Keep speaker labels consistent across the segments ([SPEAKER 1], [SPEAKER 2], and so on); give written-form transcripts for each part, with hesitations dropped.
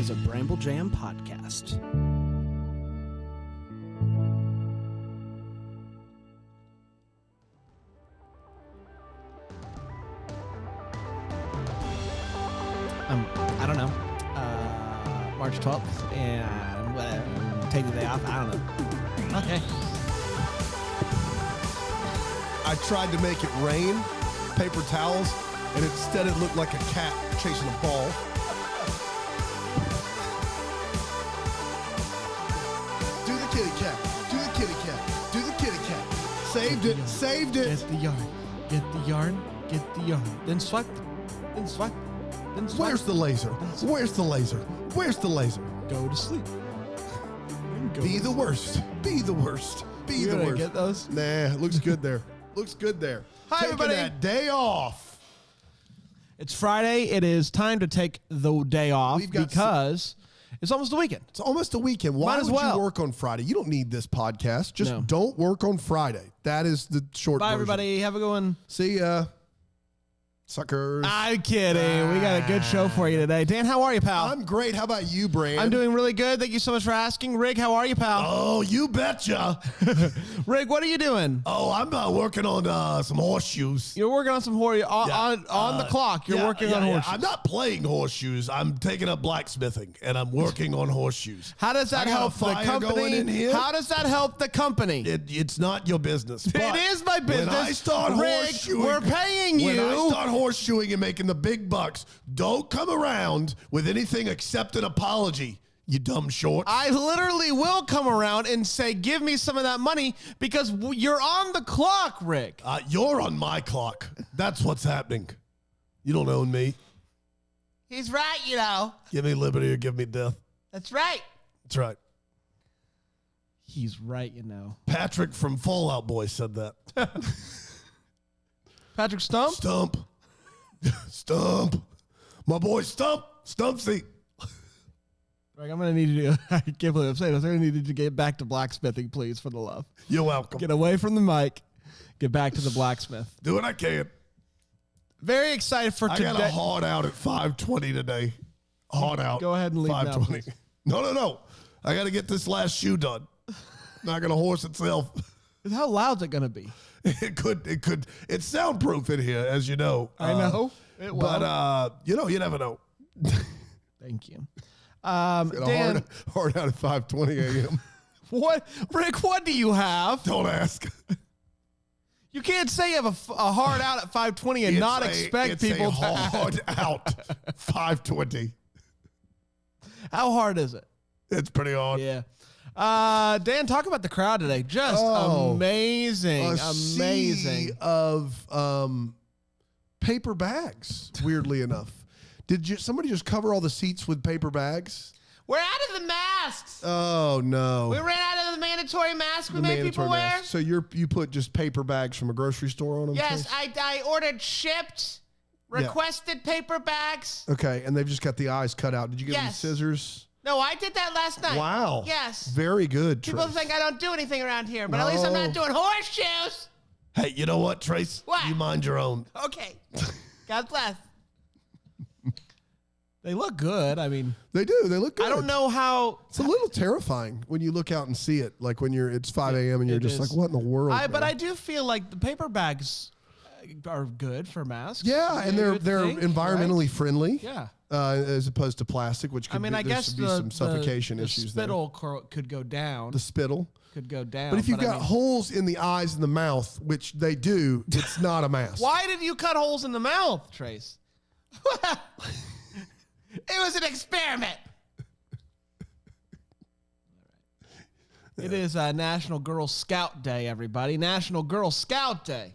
[SPEAKER 1] is a Bramble Jam podcast. I don't know. March 12th, and whatever. Take the day off. I don't know. Okay.
[SPEAKER 2] I tried to make it rain, paper towels, and instead it looked like a cat chasing a ball. Do the kitty cat. Do the kitty cat. Do the kitty cat. Saved it. Saved it.
[SPEAKER 1] Get the yarn. Get the yarn. Get the yarn. Then swipe. Then swipe. Then swipe.
[SPEAKER 2] Where's the laser? Where's the laser? Where's the laser?
[SPEAKER 1] Go to sleep.
[SPEAKER 2] Be the worst. Be the worst. Be
[SPEAKER 1] You
[SPEAKER 2] the
[SPEAKER 1] gonna
[SPEAKER 2] worst.
[SPEAKER 1] get those?
[SPEAKER 2] Nah, looks good there. Looks good there.
[SPEAKER 1] Hi,
[SPEAKER 2] Taking
[SPEAKER 1] everybody.
[SPEAKER 2] that day off.
[SPEAKER 1] It's Friday. It is time to take the day off
[SPEAKER 2] We've got
[SPEAKER 1] because it's almost the weekend.
[SPEAKER 2] It's almost a weekend. Why
[SPEAKER 1] Might as
[SPEAKER 2] would
[SPEAKER 1] well.
[SPEAKER 2] you work on Friday? You don't need this podcast. Just
[SPEAKER 1] No.
[SPEAKER 2] don't work on Friday. That is the short
[SPEAKER 1] Bye,
[SPEAKER 2] version.
[SPEAKER 1] everybody. Have a good one.
[SPEAKER 2] See ya. Suckers.
[SPEAKER 1] I'm kidding. We got a good show for you today. Dan, how are you, pal?
[SPEAKER 2] I'm great. How about you, Brand?
[SPEAKER 1] I'm doing really good. Thank you so much for asking. Rig, how are you, pal?
[SPEAKER 2] Oh, you betcha.
[SPEAKER 1] Rig, what are you doing?
[SPEAKER 2] Oh, I'm working on some horseshoes.
[SPEAKER 1] You're working on some on the clock. You're working on horseshoes.
[SPEAKER 2] I'm not playing horseshoes. I'm taking up blacksmithing, and I'm working on horseshoes.
[SPEAKER 1] How does that
[SPEAKER 2] I got
[SPEAKER 1] help
[SPEAKER 2] a
[SPEAKER 1] the
[SPEAKER 2] fire going
[SPEAKER 1] company?
[SPEAKER 2] in here.
[SPEAKER 1] How does that help the company?
[SPEAKER 2] It's not your business. But
[SPEAKER 1] It is my business.
[SPEAKER 2] When I start
[SPEAKER 1] Rig,
[SPEAKER 2] horseshoeing,
[SPEAKER 1] we're paying you.
[SPEAKER 2] When I start horseshoeing and making the big bucks, don't come around with anything except an apology, you dumb short.
[SPEAKER 1] I literally will come around and say, give me some of that money because you're on the clock, Rick.
[SPEAKER 2] You're on my clock. That's what's happening. You don't own me.
[SPEAKER 1] He's right, you know.
[SPEAKER 2] Give me liberty or give me death.
[SPEAKER 1] That's right.
[SPEAKER 2] That's right.
[SPEAKER 1] He's right, you know.
[SPEAKER 2] Patrick from Fallout Boy said that.
[SPEAKER 1] Patrick Stump?
[SPEAKER 2] Stump. Stump. My boy Stump. Stumpsy.
[SPEAKER 1] Rick, I'm going to need you to, I can't believe I'm saying this. I'm going to need you to get back to blacksmithing, please, for the love.
[SPEAKER 2] You're welcome.
[SPEAKER 1] Get away from the mic. Get back to the blacksmith.
[SPEAKER 2] Do what I can.
[SPEAKER 1] Very excited for
[SPEAKER 2] I
[SPEAKER 1] today.
[SPEAKER 2] got a hard out at 5:20 today. Hard out.
[SPEAKER 1] Go ahead and leave now,
[SPEAKER 2] 5:20.
[SPEAKER 1] please.
[SPEAKER 2] No. I got to get this last shoe done. Not going to horse itself.
[SPEAKER 1] How loud's it going to be?
[SPEAKER 2] It could. It's soundproof in here, as you know.
[SPEAKER 1] I know. It will.
[SPEAKER 2] But, you never know.
[SPEAKER 1] Thank you.
[SPEAKER 2] Dan,
[SPEAKER 1] Dan,
[SPEAKER 2] hard out at 5:20 a.m.
[SPEAKER 1] what, Rick, what do you have?
[SPEAKER 2] Don't ask.
[SPEAKER 1] You can't say you have a hard out at 5:20 and not expect people
[SPEAKER 2] it's
[SPEAKER 1] to
[SPEAKER 2] a hard out 5:20.
[SPEAKER 1] How hard is it?
[SPEAKER 2] It's pretty hard.
[SPEAKER 1] Yeah. Dan, talk about the crowd today. Just amazing. Amazing.
[SPEAKER 2] Sea of paper bags, weirdly enough. Did somebody just cover all the seats with paper bags?
[SPEAKER 3] We're out of the masks.
[SPEAKER 2] Oh, no.
[SPEAKER 3] We ran out of the mandatory mask we
[SPEAKER 2] The
[SPEAKER 3] made
[SPEAKER 2] mandatory
[SPEAKER 3] people wear.
[SPEAKER 2] mask. So you put just paper bags from a grocery store on them?
[SPEAKER 3] Yes,
[SPEAKER 2] Chase?
[SPEAKER 3] I ordered shipped, requested paper bags.
[SPEAKER 2] Okay, and they've just got the eyes cut out. Did you give them
[SPEAKER 3] Yes.
[SPEAKER 2] scissors?
[SPEAKER 3] No, I did that last night.
[SPEAKER 2] Wow.
[SPEAKER 3] Yes.
[SPEAKER 2] Very good,
[SPEAKER 3] People
[SPEAKER 2] Trace.
[SPEAKER 3] think I don't do anything around here, but at least I'm
[SPEAKER 2] No.
[SPEAKER 3] not doing horseshoes.
[SPEAKER 2] Hey, you know what, Trace?
[SPEAKER 3] What?
[SPEAKER 2] You mind your own.
[SPEAKER 3] Okay. God bless.
[SPEAKER 1] They look good. I mean,
[SPEAKER 2] They do. They look good.
[SPEAKER 1] I don't know how.
[SPEAKER 2] It's a little terrifying when you look out and see it. Like when it's 5 a.m. and you're
[SPEAKER 1] It
[SPEAKER 2] just
[SPEAKER 1] is.
[SPEAKER 2] like, what in the world?
[SPEAKER 1] But
[SPEAKER 2] man?
[SPEAKER 1] I do feel like the paper bags are good for masks.
[SPEAKER 2] Yeah, and
[SPEAKER 1] You
[SPEAKER 2] they're
[SPEAKER 1] would think,
[SPEAKER 2] environmentally
[SPEAKER 1] right?
[SPEAKER 2] friendly.
[SPEAKER 1] Yeah.
[SPEAKER 2] As opposed to plastic, which could
[SPEAKER 1] I mean, I
[SPEAKER 2] there
[SPEAKER 1] guess
[SPEAKER 2] should be some suffocation
[SPEAKER 1] the
[SPEAKER 2] issues
[SPEAKER 1] spittle could go down.
[SPEAKER 2] there. The spittle.
[SPEAKER 1] Could go down.
[SPEAKER 2] But if you've
[SPEAKER 1] I
[SPEAKER 2] got
[SPEAKER 1] mean,
[SPEAKER 2] holes in the eyes and the mouth, which they do, it's not a mask.
[SPEAKER 1] why did you cut holes in the mouth, Trace?
[SPEAKER 3] It was an experiment.
[SPEAKER 1] It is National Girl Scout Day, everybody. National Girl Scout Day.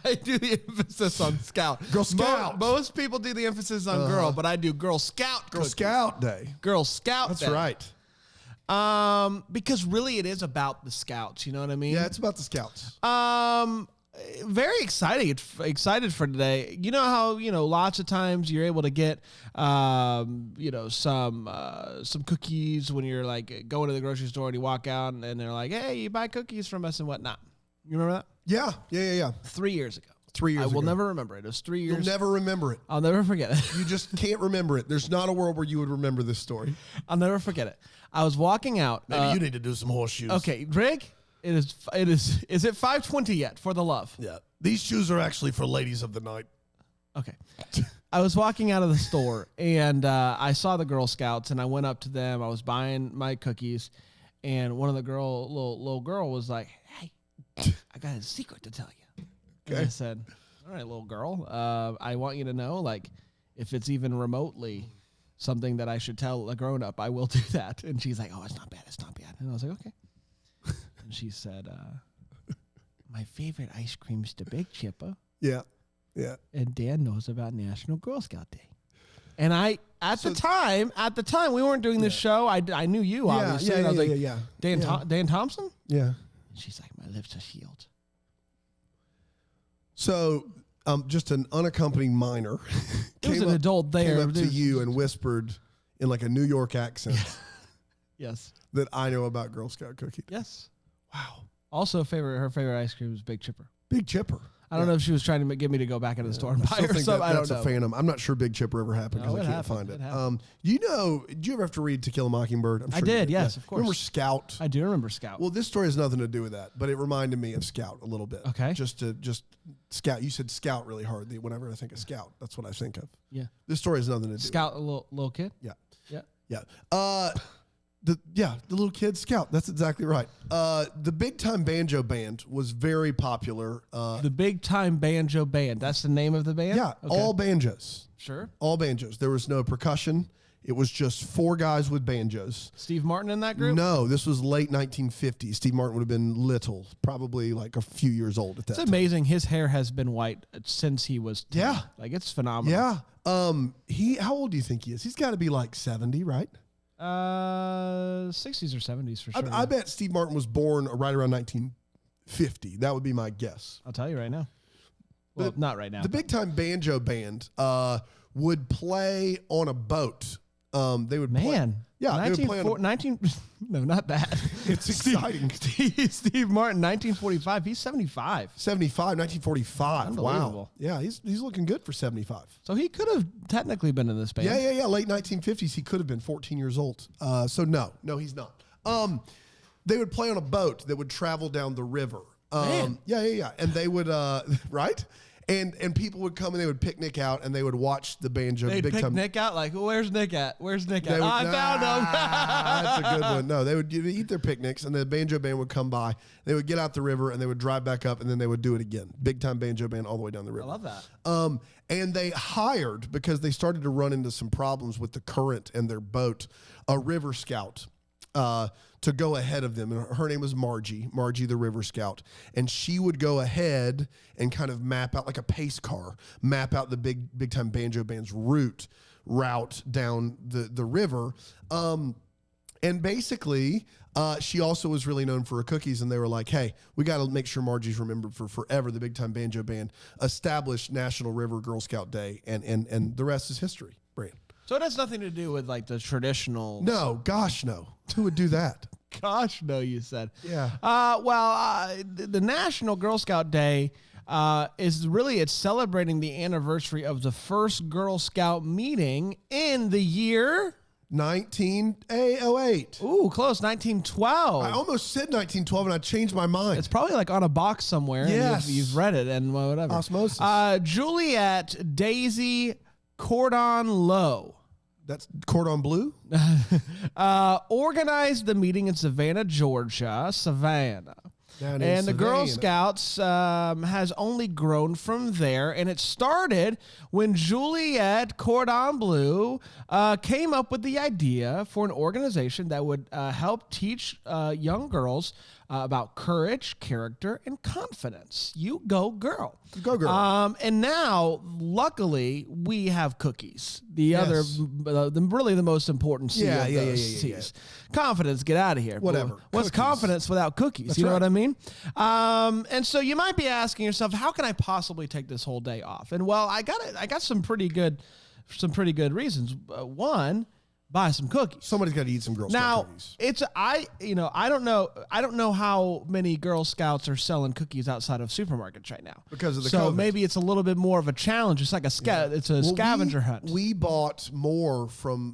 [SPEAKER 1] I do the emphasis on scout.
[SPEAKER 2] Girl Scout.
[SPEAKER 1] Most people do the emphasis on girl, but I do Girl Scout.
[SPEAKER 2] Girl
[SPEAKER 1] cookies.
[SPEAKER 2] Scout Day.
[SPEAKER 1] Girl Scout
[SPEAKER 2] That's
[SPEAKER 1] Day.
[SPEAKER 2] right.
[SPEAKER 1] Because really it is about the scouts, you know what I mean?
[SPEAKER 2] Yeah, it's about the Scouts.
[SPEAKER 1] Very excited for today. You know how, lots of times you're able to get, some cookies when you're like going to the grocery store and you walk out and they're like, hey, you buy cookies from us and whatnot. You remember that?
[SPEAKER 2] Yeah.
[SPEAKER 1] 3 years ago.
[SPEAKER 2] 3 years
[SPEAKER 1] I will
[SPEAKER 2] ago.
[SPEAKER 1] never remember it. It was 3
[SPEAKER 2] You'll
[SPEAKER 1] years.
[SPEAKER 2] never remember it.
[SPEAKER 1] I'll never forget it.
[SPEAKER 2] You just can't remember it. There's not a world where you would remember this story.
[SPEAKER 1] I'll never forget it. I was walking out.
[SPEAKER 2] Maybe you need to do some horseshoes.
[SPEAKER 1] Okay, Rick, is it 5:20 yet for the love?
[SPEAKER 2] Yeah. These shoes are actually for ladies of the night.
[SPEAKER 1] Okay. I was walking out of the store and I saw the Girl Scouts and I went up to them. I was buying my cookies and one of the little girl was like, "Hey, I got a secret to tell you." And I said, "All right, little girl, I want you to know, like, if it's even remotely something that I should tell a grown up, I will do that." And she's like, "Oh, it's not bad. It's not bad." And I was like, "Okay." And she said, "My favorite ice cream's the Big Chipper.
[SPEAKER 2] Yeah. Yeah.
[SPEAKER 1] And Dan knows about National Girl Scout Day." And at the time, we weren't doing this show. I knew you, obviously.
[SPEAKER 2] Yeah,
[SPEAKER 1] and I was like,
[SPEAKER 2] yeah.
[SPEAKER 1] Dan Thompson?
[SPEAKER 2] Yeah.
[SPEAKER 1] And she's like, "My lips are sealed."
[SPEAKER 2] So, just an unaccompanied minor
[SPEAKER 1] It was an adult there.
[SPEAKER 2] came up to you and whispered in like a New York accent
[SPEAKER 1] Yes.
[SPEAKER 2] that I know about Girl Scout cookie.
[SPEAKER 1] Yes.
[SPEAKER 2] Wow.
[SPEAKER 1] Also, her favorite ice cream was Big Chipper.
[SPEAKER 2] Big Chipper.
[SPEAKER 1] I don't know if she was trying to get me to go back into the store and
[SPEAKER 2] I
[SPEAKER 1] buy
[SPEAKER 2] still
[SPEAKER 1] her
[SPEAKER 2] think
[SPEAKER 1] something. I don't
[SPEAKER 2] that's
[SPEAKER 1] know.
[SPEAKER 2] a phantom. I'm not sure Big Chipper ever happened
[SPEAKER 1] No,
[SPEAKER 2] because
[SPEAKER 1] it
[SPEAKER 2] I can't
[SPEAKER 1] happened.
[SPEAKER 2] find it.
[SPEAKER 1] It happened.
[SPEAKER 2] Did you ever have to read To Kill a Mockingbird? I'm
[SPEAKER 1] I
[SPEAKER 2] sure you
[SPEAKER 1] did, yes, of course.
[SPEAKER 2] Remember Scout?
[SPEAKER 1] I do remember Scout.
[SPEAKER 2] Well, this story has nothing to do with that, but it reminded me of Scout a little bit.
[SPEAKER 1] Okay.
[SPEAKER 2] Just Scout. You said Scout really hard. Whenever I think of Scout, that's what I think of.
[SPEAKER 1] Yeah.
[SPEAKER 2] This story has nothing to do.
[SPEAKER 1] Scout, a little kid?
[SPEAKER 2] Yeah.
[SPEAKER 1] Yeah.
[SPEAKER 2] Yeah. The little kid Scout. That's exactly right. The Big Time Banjo Band was very popular.
[SPEAKER 1] The Big Time Banjo Band. That's the name of the band?
[SPEAKER 2] Yeah,
[SPEAKER 1] Okay.
[SPEAKER 2] all banjos.
[SPEAKER 1] Sure.
[SPEAKER 2] All banjos. There was no percussion. It was just four guys with banjos.
[SPEAKER 1] Steve Martin in that group?
[SPEAKER 2] No, this was late 1950s. Steve Martin would have been little, probably like a few years old at that
[SPEAKER 1] It's
[SPEAKER 2] time.
[SPEAKER 1] amazing. His hair has been white since he was 10.
[SPEAKER 2] Yeah.
[SPEAKER 1] Like, it's phenomenal.
[SPEAKER 2] Yeah. How old do you think he is? He's got to be like 70, right?
[SPEAKER 1] 60s or 70s for sure.
[SPEAKER 2] I bet Steve Martin was born right around 1950. That would be my guess.
[SPEAKER 1] I'll tell you right now. Well, not right now.
[SPEAKER 2] The Big Time Banjo Band would play on a boat. They would play. Yeah, they would play on
[SPEAKER 1] 19 no, not that.
[SPEAKER 2] It's exciting.
[SPEAKER 1] Steve Martin, 1945. He's 75.
[SPEAKER 2] 75, 1945. Wow.
[SPEAKER 1] Unbelievable.
[SPEAKER 2] Yeah, he's looking good for 75.
[SPEAKER 1] So he could have technically been in this band.
[SPEAKER 2] Yeah. Late 1950s. He could have been 14 years old. So no, he's not. They would play on a boat that would travel down the river.
[SPEAKER 1] Man.
[SPEAKER 2] Yeah. And they would, right? And people would come and they would picnic out and they would watch the banjo.
[SPEAKER 1] They'd
[SPEAKER 2] Big
[SPEAKER 1] pick
[SPEAKER 2] Time.
[SPEAKER 1] Nick out like, where's Nick at? Where's Nick
[SPEAKER 2] They
[SPEAKER 1] at?
[SPEAKER 2] would-
[SPEAKER 1] I found him.
[SPEAKER 2] That's a good one. No, they would eat their picnics, and the banjo band would come by. They would get out the river, and they would drive back up, and then they would do it again. Big Time Banjo Band all the way down the river.
[SPEAKER 1] I love that.
[SPEAKER 2] And they hired, because they started to run into some problems with the current and their boat, a river scout to go ahead of them. And her name was Margie the River Scout. And she would go ahead and kind of map out, like a pace car, map out the Big Time Banjo Band's route down the river. And basically, she also was really known for her cookies, and they were like, hey, we got to make sure Margie's remembered for forever. The Big Time Banjo Band established National River Girl Scout Day, and the rest is history, Brand.
[SPEAKER 1] So it has nothing to do with like the traditional.
[SPEAKER 2] No, gosh, no. Who would do that?
[SPEAKER 1] Gosh, no, you said.
[SPEAKER 2] Yeah.
[SPEAKER 1] The National Girl Scout Day it's celebrating the anniversary of the first Girl Scout meeting in the year
[SPEAKER 2] 1908.
[SPEAKER 1] Ooh, close, 1912.
[SPEAKER 2] I almost said 1912, and I changed my mind.
[SPEAKER 1] It's probably like on a box somewhere. and
[SPEAKER 2] Yes.
[SPEAKER 1] you've read it and whatever.
[SPEAKER 2] Osmosis.
[SPEAKER 1] Juliet Daisy Cordon Lowe
[SPEAKER 2] That's Cordon Bleu?
[SPEAKER 1] organized the meeting in Savannah, Georgia.
[SPEAKER 2] Down in
[SPEAKER 1] And the Girl
[SPEAKER 2] Savannah.
[SPEAKER 1] Scouts has only grown from there. And it started when Juliet Cordon Bleu came up with the idea for an organization that would help teach young girls about courage, character, and confidence. You go, girl.
[SPEAKER 2] Go, girl.
[SPEAKER 1] And now, luckily, we have cookies. The
[SPEAKER 2] Yes.
[SPEAKER 1] really the most important C
[SPEAKER 2] Yeah,
[SPEAKER 1] of
[SPEAKER 2] yeah,
[SPEAKER 1] those
[SPEAKER 2] yeah, yeah, yeah.
[SPEAKER 1] C's. Confidence, get out of here.
[SPEAKER 2] Whatever.
[SPEAKER 1] What's
[SPEAKER 2] Cookies.
[SPEAKER 1] confidence without cookies?
[SPEAKER 2] That's
[SPEAKER 1] you know
[SPEAKER 2] right.
[SPEAKER 1] what I mean? And so you might be asking yourself, how can I possibly take this whole day off? And well, I got some pretty good reasons. One, buy some cookies.
[SPEAKER 2] Somebody's got to eat some Girl Scout
[SPEAKER 1] Now
[SPEAKER 2] cookies.
[SPEAKER 1] I don't know how many Girl Scouts are selling cookies outside of supermarkets right now
[SPEAKER 2] Because of the
[SPEAKER 1] so
[SPEAKER 2] COVID.
[SPEAKER 1] maybe it's a little bit more of a challenge. It's like it's a
[SPEAKER 2] Well,
[SPEAKER 1] scavenger hunt.
[SPEAKER 2] We bought more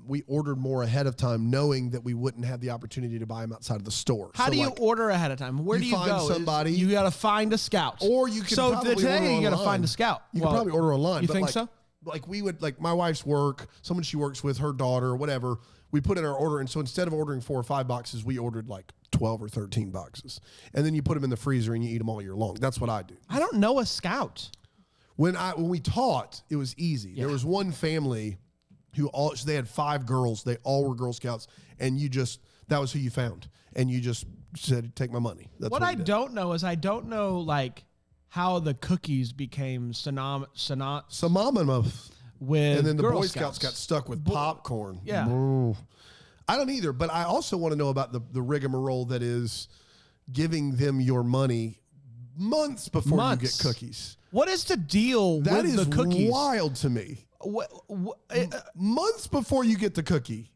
[SPEAKER 2] we ordered more ahead of time, knowing that we wouldn't have the opportunity to buy them outside of the store.
[SPEAKER 1] How
[SPEAKER 2] So,
[SPEAKER 1] do you
[SPEAKER 2] like,
[SPEAKER 1] order ahead of time? Where
[SPEAKER 2] you
[SPEAKER 1] do you
[SPEAKER 2] find
[SPEAKER 1] go?
[SPEAKER 2] somebody-
[SPEAKER 1] You got to find a scout,
[SPEAKER 2] Or you can
[SPEAKER 1] So
[SPEAKER 2] probably
[SPEAKER 1] today
[SPEAKER 2] order
[SPEAKER 1] you got to
[SPEAKER 2] online.
[SPEAKER 1] find a scout.
[SPEAKER 2] You
[SPEAKER 1] Well,
[SPEAKER 2] can probably order online.
[SPEAKER 1] You
[SPEAKER 2] but
[SPEAKER 1] think
[SPEAKER 2] like,
[SPEAKER 1] so?
[SPEAKER 2] Like we would, like my wife's work, someone she works with, her daughter, or whatever. We put in our order, and so instead of ordering 4 or 5 boxes, we ordered like 12 or 13 boxes, and then you put them in the freezer and you eat them all year long. That's what I do.
[SPEAKER 1] I don't know a scout.
[SPEAKER 2] When we taught, it was easy.
[SPEAKER 1] Yeah.
[SPEAKER 2] There was one family so they had 5 girls. They all were Girl Scouts, and that was who you found, and you just said, "Take my money." That's
[SPEAKER 1] What
[SPEAKER 2] what
[SPEAKER 1] I
[SPEAKER 2] we did.
[SPEAKER 1] don't know is like how the cookies became
[SPEAKER 2] Samamamuth.
[SPEAKER 1] with
[SPEAKER 2] And then the
[SPEAKER 1] Girl
[SPEAKER 2] Boy Scouts got stuck with popcorn.
[SPEAKER 1] Yeah.
[SPEAKER 2] Ooh. I don't either, but I also want to know about the rigmarole that is giving them your money months before you get cookies.
[SPEAKER 1] What is the deal
[SPEAKER 2] That
[SPEAKER 1] with
[SPEAKER 2] is
[SPEAKER 1] the cookies?
[SPEAKER 2] wild to me.
[SPEAKER 1] Is
[SPEAKER 2] Months before you get the cookie.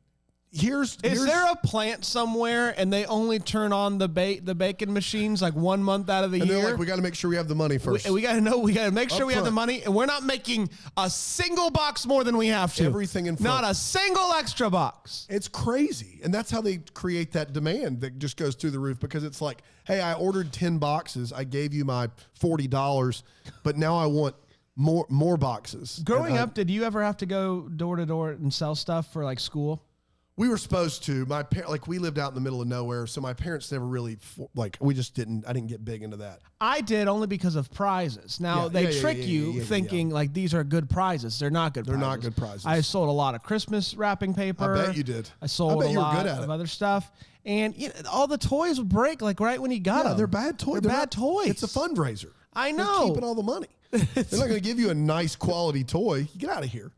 [SPEAKER 2] Here's
[SPEAKER 1] there a plant somewhere and they only turn on the bacon machines like 1 month out of the
[SPEAKER 2] and
[SPEAKER 1] year?
[SPEAKER 2] they're like, we got to make sure we have the money first.
[SPEAKER 1] We got to make sure
[SPEAKER 2] Up
[SPEAKER 1] we have the
[SPEAKER 2] front.
[SPEAKER 1] money, and we're not making a single box more than we have to.
[SPEAKER 2] Everything in front.
[SPEAKER 1] Not a single extra box.
[SPEAKER 2] It's crazy. And that's how they create that demand that just goes through the roof, because it's like, hey, I ordered 10 boxes. I gave you my $40, but now I want more boxes.
[SPEAKER 1] Growing
[SPEAKER 2] And
[SPEAKER 1] up, did you ever have to go door to door and sell stuff for like school?
[SPEAKER 2] we were supposed to. We lived out in the middle of nowhere, so my parents never really I didn't get big into that.
[SPEAKER 1] I did, only because of prizes. Now,
[SPEAKER 2] Yeah,
[SPEAKER 1] they
[SPEAKER 2] yeah,
[SPEAKER 1] trick
[SPEAKER 2] yeah,
[SPEAKER 1] you
[SPEAKER 2] yeah,
[SPEAKER 1] thinking like these are good prizes. They're not good
[SPEAKER 2] They're
[SPEAKER 1] prizes.
[SPEAKER 2] not good prizes.
[SPEAKER 1] I sold a lot of Christmas wrapping paper.
[SPEAKER 2] I bet you did.
[SPEAKER 1] I sold
[SPEAKER 2] bet
[SPEAKER 1] a
[SPEAKER 2] you were
[SPEAKER 1] lot
[SPEAKER 2] good at
[SPEAKER 1] of
[SPEAKER 2] it.
[SPEAKER 1] other stuff. And all the toys would break like right when you got them.
[SPEAKER 2] They're bad toys.
[SPEAKER 1] They're bad
[SPEAKER 2] not-
[SPEAKER 1] toys.
[SPEAKER 2] It's a fundraiser.
[SPEAKER 1] I
[SPEAKER 2] They're
[SPEAKER 1] know.
[SPEAKER 2] keeping all the money. They're not going to give you a nice quality toy. You get out of here.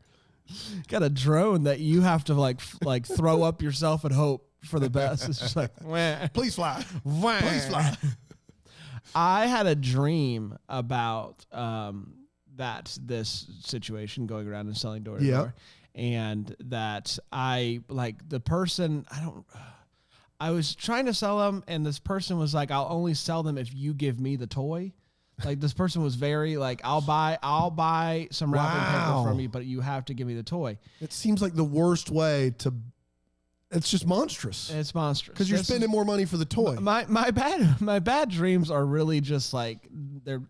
[SPEAKER 1] Got a drone that you have to like throw up yourself and hope for the best. It's just like, wah,
[SPEAKER 2] Please fly.
[SPEAKER 1] wah.
[SPEAKER 2] Please fly.
[SPEAKER 1] I had a dream about this situation going around and selling door to
[SPEAKER 2] Yeah.
[SPEAKER 1] door, and that I was trying to sell them, and this person was like, "I'll only sell them if you give me the toy." Like this person was very like, "I'll buy some wrapping
[SPEAKER 2] Wow.
[SPEAKER 1] paper from you, but you have to give me the toy."
[SPEAKER 2] It seems like the worst way to. It's just monstrous.
[SPEAKER 1] And it's monstrous
[SPEAKER 2] Because you're
[SPEAKER 1] This
[SPEAKER 2] spending more money for the toy.
[SPEAKER 1] is- my bad dreams are really just like they're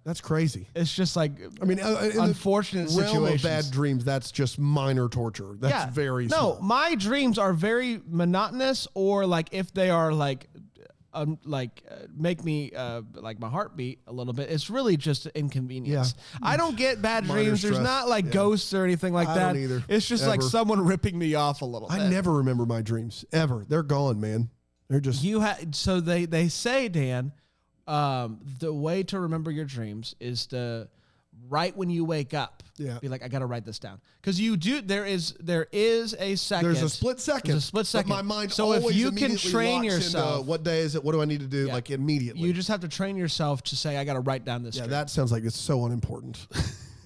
[SPEAKER 2] That's crazy.
[SPEAKER 1] it's just like
[SPEAKER 2] I mean, in
[SPEAKER 1] unfortunate
[SPEAKER 2] the realm
[SPEAKER 1] situations.
[SPEAKER 2] of bad dreams, that's just minor torture. That's very
[SPEAKER 1] no.
[SPEAKER 2] small.
[SPEAKER 1] My dreams are very monotonous, or like if they are make me like my heart beat a little bit. It's really just inconvenience. I don't get bad
[SPEAKER 2] Minor
[SPEAKER 1] dreams. There's
[SPEAKER 2] stress.
[SPEAKER 1] not like
[SPEAKER 2] Yeah.
[SPEAKER 1] ghosts or anything like
[SPEAKER 2] I
[SPEAKER 1] that.
[SPEAKER 2] don't either,
[SPEAKER 1] It's just like
[SPEAKER 2] ever.
[SPEAKER 1] someone ripping me off a little bit.
[SPEAKER 2] I never remember my dreams ever. They're gone, man. They're just
[SPEAKER 1] You had so they say, Dan, the way to remember your dreams is to right when you wake up.
[SPEAKER 2] Yeah.
[SPEAKER 1] Be like, I gotta write this down. Because you do there is a second.
[SPEAKER 2] there's a split second.
[SPEAKER 1] There's a split second.
[SPEAKER 2] But my mind
[SPEAKER 1] So if
[SPEAKER 2] always
[SPEAKER 1] you can
[SPEAKER 2] immediately
[SPEAKER 1] train
[SPEAKER 2] locks
[SPEAKER 1] yourself,
[SPEAKER 2] into what day is it? What do I need to do?
[SPEAKER 1] Yeah.
[SPEAKER 2] Like immediately.
[SPEAKER 1] you just have to train yourself to say, I gotta write down this.
[SPEAKER 2] yeah,
[SPEAKER 1] dream.
[SPEAKER 2] that sounds like it's so unimportant.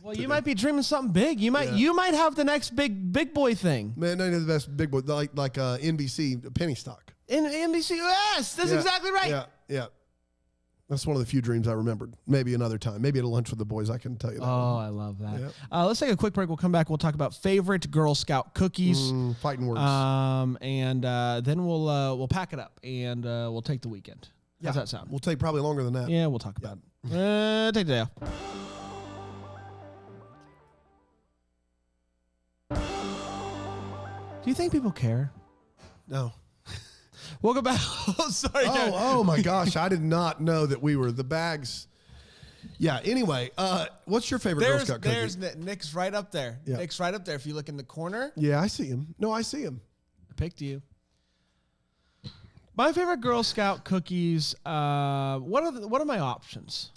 [SPEAKER 1] Well, you might be dreaming something big. You might have the next big boy thing.
[SPEAKER 2] Man, none of the best big boy like NBC penny stock.
[SPEAKER 1] In NBC, yes, that's
[SPEAKER 2] Yeah.
[SPEAKER 1] exactly right.
[SPEAKER 2] Yeah, yeah. That's one of the few dreams I remembered. Maybe another time. Maybe at a lunch with the boys, I can tell you that.
[SPEAKER 1] Oh, I love that.
[SPEAKER 2] Yep.
[SPEAKER 1] Let's take a quick break. We'll come back. We'll talk about favorite Girl Scout cookies.
[SPEAKER 2] Fighting words.
[SPEAKER 1] And then we'll pack it up and we'll take the weekend. How's that sound?
[SPEAKER 2] We'll take probably longer than that.
[SPEAKER 1] Yeah, we'll talk about it. Take the day off. Do you think people care?
[SPEAKER 2] No.
[SPEAKER 1] Welcome back. Oh, sorry. guys.
[SPEAKER 2] Oh my gosh. I did not know that we were the bags. Yeah. Anyway, what's your favorite Girl Scout cookie?
[SPEAKER 1] There's Nick's right up there.
[SPEAKER 2] Yeah.
[SPEAKER 1] Nick's right up there. If you look in the corner,
[SPEAKER 2] Yeah, I see him. No, I see him.
[SPEAKER 1] I picked you. My favorite Girl Scout cookies. What are my options?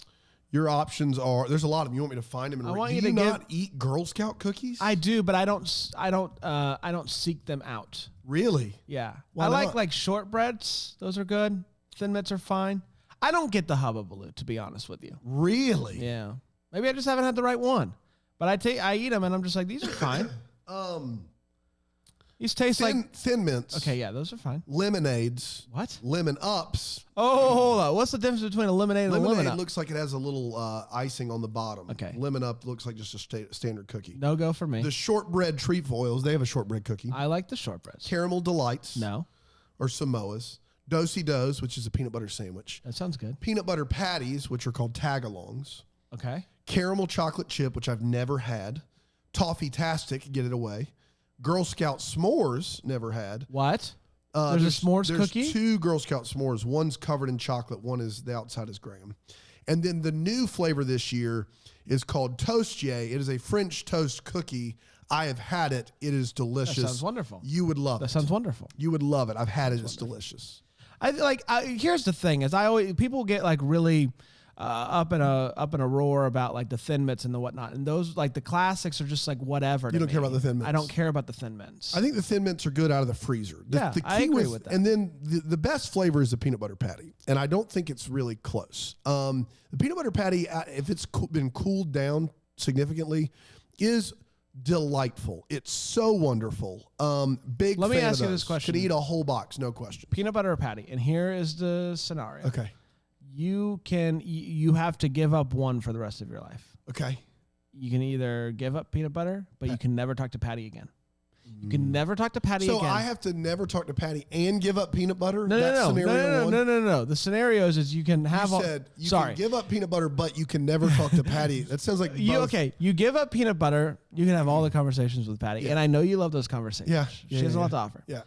[SPEAKER 2] Your options are. There's a lot of them. You want me to find them? And
[SPEAKER 1] I
[SPEAKER 2] read?
[SPEAKER 1] want
[SPEAKER 2] Do
[SPEAKER 1] you to
[SPEAKER 2] not eat Girl Scout cookies?
[SPEAKER 1] I do, but I don't seek them out.
[SPEAKER 2] Really?
[SPEAKER 1] Yeah,
[SPEAKER 2] Why
[SPEAKER 1] I
[SPEAKER 2] not?
[SPEAKER 1] like shortbreads. Those are good. Thin Mints are fine. I don't get the Hubba Baloo, to be honest with you.
[SPEAKER 2] Really?
[SPEAKER 1] Yeah, maybe I just haven't had the right one. But I eat them, and I'm just like, these are fine. These taste like
[SPEAKER 2] Thin Mints.
[SPEAKER 1] okay. Yeah, those are fine.
[SPEAKER 2] Lemonades.
[SPEAKER 1] What?
[SPEAKER 2] Lemon Ups.
[SPEAKER 1] Oh, hold on. What's the difference between a lemonade and a lemon
[SPEAKER 2] Lemonade
[SPEAKER 1] up?
[SPEAKER 2] looks like it has a little icing on the bottom.
[SPEAKER 1] Okay.
[SPEAKER 2] Lemon Up looks like just a standard cookie.
[SPEAKER 1] No go for me.
[SPEAKER 2] The shortbread trefoils, they have a shortbread cookie.
[SPEAKER 1] I like the shortbreads.
[SPEAKER 2] Caramel Delights.
[SPEAKER 1] No,
[SPEAKER 2] Or Samoas. Do-si-dos, which is a peanut butter sandwich.
[SPEAKER 1] that sounds good.
[SPEAKER 2] Peanut butter patties, which are called tagalongs.
[SPEAKER 1] Okay.
[SPEAKER 2] Caramel chocolate chip, which I've never had. Toffee-tastic, get it away. Girl Scout s'mores, never had.
[SPEAKER 1] What? There's a s'mores
[SPEAKER 2] there's
[SPEAKER 1] cookie?
[SPEAKER 2] 2 Girl Scout s'mores. One's covered in chocolate. One is the outside is graham. And then the new flavor this year is called Toastier. It is a French toast cookie. I have had it. It is delicious.
[SPEAKER 1] That sounds wonderful.
[SPEAKER 2] You would love
[SPEAKER 1] That
[SPEAKER 2] it.
[SPEAKER 1] sounds wonderful.
[SPEAKER 2] You would love it. I've had it. It's delicious.
[SPEAKER 1] Here's the thing: is I always people get like really up in a roar about like the Thin Mints and the whatnot, and those like the classics are just like whatever.
[SPEAKER 2] You don't care about the Thin Mints?
[SPEAKER 1] I don't care about the Thin Mints.
[SPEAKER 2] I think the Thin Mints are good out of the freezer.
[SPEAKER 1] Yeah, I agree with that.
[SPEAKER 2] And then the best flavor is the peanut butter patty, and I don't think it's really close. The peanut butter patty, if it's been cooled down significantly, is delightful. It's so wonderful. Big.
[SPEAKER 1] Let me
[SPEAKER 2] fan of
[SPEAKER 1] ask you
[SPEAKER 2] those.
[SPEAKER 1] this question.
[SPEAKER 2] Could eat a whole box, no question.
[SPEAKER 1] Peanut butter or patty, and here is the scenario.
[SPEAKER 2] Okay.
[SPEAKER 1] You have to give up one for the rest of your life.
[SPEAKER 2] Okay.
[SPEAKER 1] You can either give up peanut butter, but you can never talk to Patty again. You can never talk to Patty
[SPEAKER 2] So
[SPEAKER 1] again.
[SPEAKER 2] I have to never talk to Patty and give up peanut butter.
[SPEAKER 1] No.
[SPEAKER 2] Scenario one?
[SPEAKER 1] No. The scenarios is you can have.
[SPEAKER 2] You said you
[SPEAKER 1] sorry.
[SPEAKER 2] can give up peanut butter, but you can never talk to Patty. That sounds like both.
[SPEAKER 1] You give up peanut butter. You can have all the conversations with Patty, and I know you love those conversations.
[SPEAKER 2] Yeah.
[SPEAKER 1] She has a lot to offer.
[SPEAKER 2] Yeah.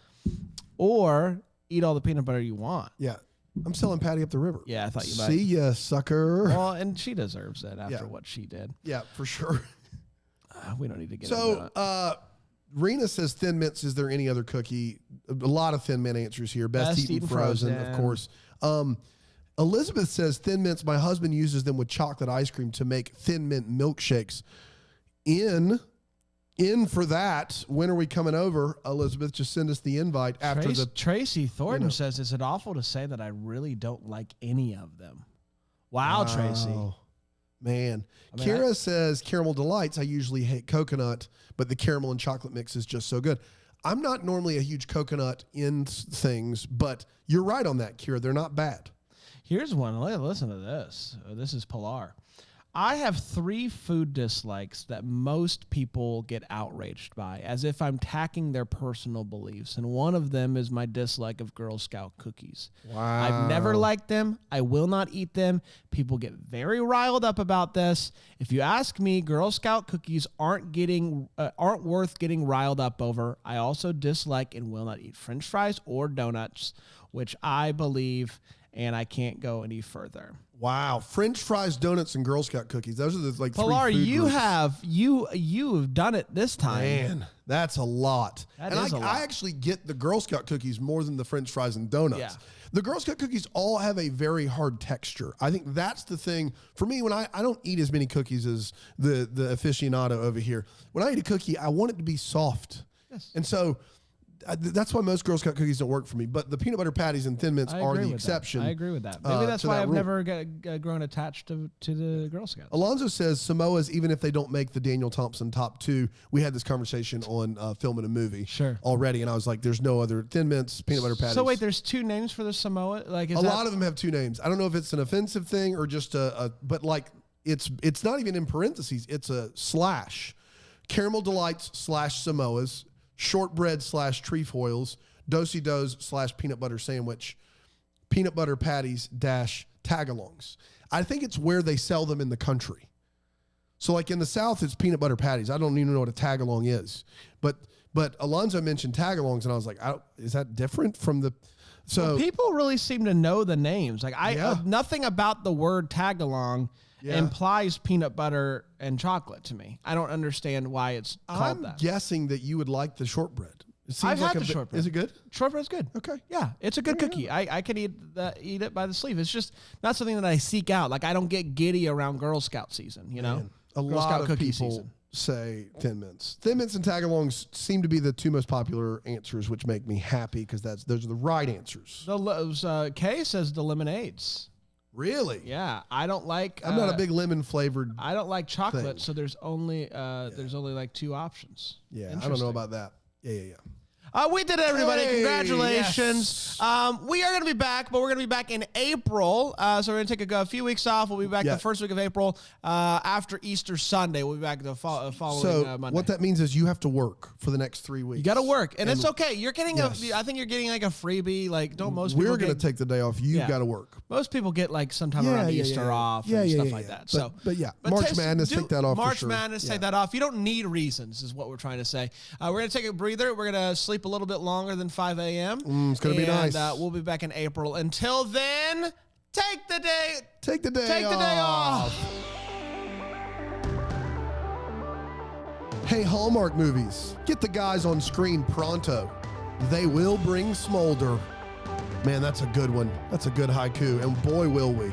[SPEAKER 1] Or eat all the peanut butter you want.
[SPEAKER 2] Yeah. I'm selling Patty up the river.
[SPEAKER 1] Yeah, I thought you might.
[SPEAKER 2] See ya, sucker.
[SPEAKER 1] Well, and she deserves it after
[SPEAKER 2] Yeah.
[SPEAKER 1] what she did.
[SPEAKER 2] Yeah, for sure.
[SPEAKER 1] We don't need to get into
[SPEAKER 2] So,
[SPEAKER 1] that.
[SPEAKER 2] Rena says Thin Mints. Is there any other cookie? A lot of Thin Mint answers here. Best eaten frozen, of course. Elizabeth says Thin Mints. My husband uses them with chocolate ice cream to make Thin Mint milkshakes. In for that. When are we coming over? Elizabeth, just send us the invite after the.
[SPEAKER 1] Tracy Thornton says, "Is it awful to say that I really don't like any of them?" Wow. Tracy.
[SPEAKER 2] Man.
[SPEAKER 1] I mean,
[SPEAKER 2] Kira says Caramel Delights. I usually hate coconut, but the caramel and chocolate mix is just so good. I'm not normally a huge coconut in things, but you're right on that, Kira. They're not bad.
[SPEAKER 1] Here's one. Listen to this. This is Pilar. I have 3 food dislikes that most people get outraged by, as if I'm attacking their personal beliefs. And one of them is my dislike of Girl Scout cookies.
[SPEAKER 2] Wow.
[SPEAKER 1] I've never liked them. I will not eat them. People get very riled up about this. If you ask me, Girl Scout cookies aren't worth getting riled up over. I also dislike and will not eat French fries or donuts, which I believe, and I can't go any further.
[SPEAKER 2] Wow. French fries, donuts, and Girl Scout cookies. Those are the like
[SPEAKER 1] Pilar,
[SPEAKER 2] 3 food
[SPEAKER 1] you
[SPEAKER 2] groups.
[SPEAKER 1] have done it this time.
[SPEAKER 2] Man, that's a lot.
[SPEAKER 1] That
[SPEAKER 2] and
[SPEAKER 1] is a lot.
[SPEAKER 2] I actually get the Girl Scout cookies more than the French fries and donuts.
[SPEAKER 1] Yeah.
[SPEAKER 2] The Girl Scout cookies all have a very hard texture. I think that's the thing. For me, when I don't eat as many cookies as the aficionado over here. When I eat a cookie, I want it to be soft.
[SPEAKER 1] Yes.
[SPEAKER 2] And so that's why most Girl Scout cookies don't work for me. But the peanut butter patties and Thin Mints
[SPEAKER 1] I
[SPEAKER 2] are
[SPEAKER 1] agree
[SPEAKER 2] the
[SPEAKER 1] with
[SPEAKER 2] exception.
[SPEAKER 1] that. I agree with that. Maybe that's
[SPEAKER 2] to
[SPEAKER 1] why
[SPEAKER 2] that
[SPEAKER 1] I've
[SPEAKER 2] rule.
[SPEAKER 1] never grown attached to the Girl Scouts.
[SPEAKER 2] Alonzo says Samoas, even if they don't make the Daniel Thompson top 2, we had this conversation on filming a movie
[SPEAKER 1] Sure.
[SPEAKER 2] already, and I was like, "There's no other Thin Mints, peanut butter patties."
[SPEAKER 1] So wait, there's 2 names for the Samoa. Like
[SPEAKER 2] a lot of them have 2 names. I don't know if it's an offensive thing or just but like it's not even in parentheses. It's a slash. Caramel Delights / Samoas, shortbread / trefoils, do-si-dos / peanut butter sandwich, peanut butter patties - tagalongs. I think it's where they sell them in the country. So like in the South, it's peanut butter patties. I don't even know what a tagalong is. But Alonzo mentioned tagalongs, and I was like, is that different from the... So
[SPEAKER 1] Well, people really seem to know the names. Like nothing about the word tagalong implies peanut butter and chocolate to me. I don't understand why it's called
[SPEAKER 2] I'm
[SPEAKER 1] that.
[SPEAKER 2] guessing that you would like the shortbread. It seems
[SPEAKER 1] I've
[SPEAKER 2] like
[SPEAKER 1] had the shortbread.
[SPEAKER 2] Is it good?
[SPEAKER 1] Shortbread's good.
[SPEAKER 2] Okay.
[SPEAKER 1] Yeah, it's a good cookie. I could eat it by the sleeve. It's just not something that I seek out. Like I don't get giddy around Girl Scout season, you know?
[SPEAKER 2] A
[SPEAKER 1] Girl
[SPEAKER 2] lot
[SPEAKER 1] Scout
[SPEAKER 2] of
[SPEAKER 1] cookie
[SPEAKER 2] people
[SPEAKER 1] season.
[SPEAKER 2] say Thin Mints. Thin Mints and tagalongs seem to be the 2 most popular answers, which make me happy because those are the right answers.
[SPEAKER 1] Kay says the lemonades.
[SPEAKER 2] Really?
[SPEAKER 1] Yeah, I don't like.
[SPEAKER 2] I'm not a big lemon flavored.
[SPEAKER 1] I don't like chocolate,
[SPEAKER 2] thing.
[SPEAKER 1] so there's only like 2 options.
[SPEAKER 2] Yeah, I don't know about that. Yeah.
[SPEAKER 1] We did it, everybody.
[SPEAKER 2] Hey,
[SPEAKER 1] Congratulations.
[SPEAKER 2] yes.
[SPEAKER 1] We are going to be back, but we're going to be back in April. So we're going to take a few weeks off. We'll be back the first week of April after Easter Sunday. We'll be back the following Monday.
[SPEAKER 2] What that means is you have to work for the next 3 weeks.
[SPEAKER 1] You got to work, and it's okay. You're getting I think you're getting like a freebie. Like, don't most people
[SPEAKER 2] We're going to take the day off. You've got to work.
[SPEAKER 1] Most people get like sometime around Easter off and stuff like that.
[SPEAKER 2] But March Madness, take that off.
[SPEAKER 1] March
[SPEAKER 2] for sure.
[SPEAKER 1] Madness, take that off. You don't need reasons, is what we're trying to say. We're going to take a breather. We're going to sleep a little bit longer than 5 a.m.
[SPEAKER 2] It's going to be nice.
[SPEAKER 1] We'll be back in April. Until then, take the day off.
[SPEAKER 2] Hey, Hallmark movies, get the guys on screen pronto. They will bring smolder. Man, that's a good one. That's a good haiku. And boy, will we.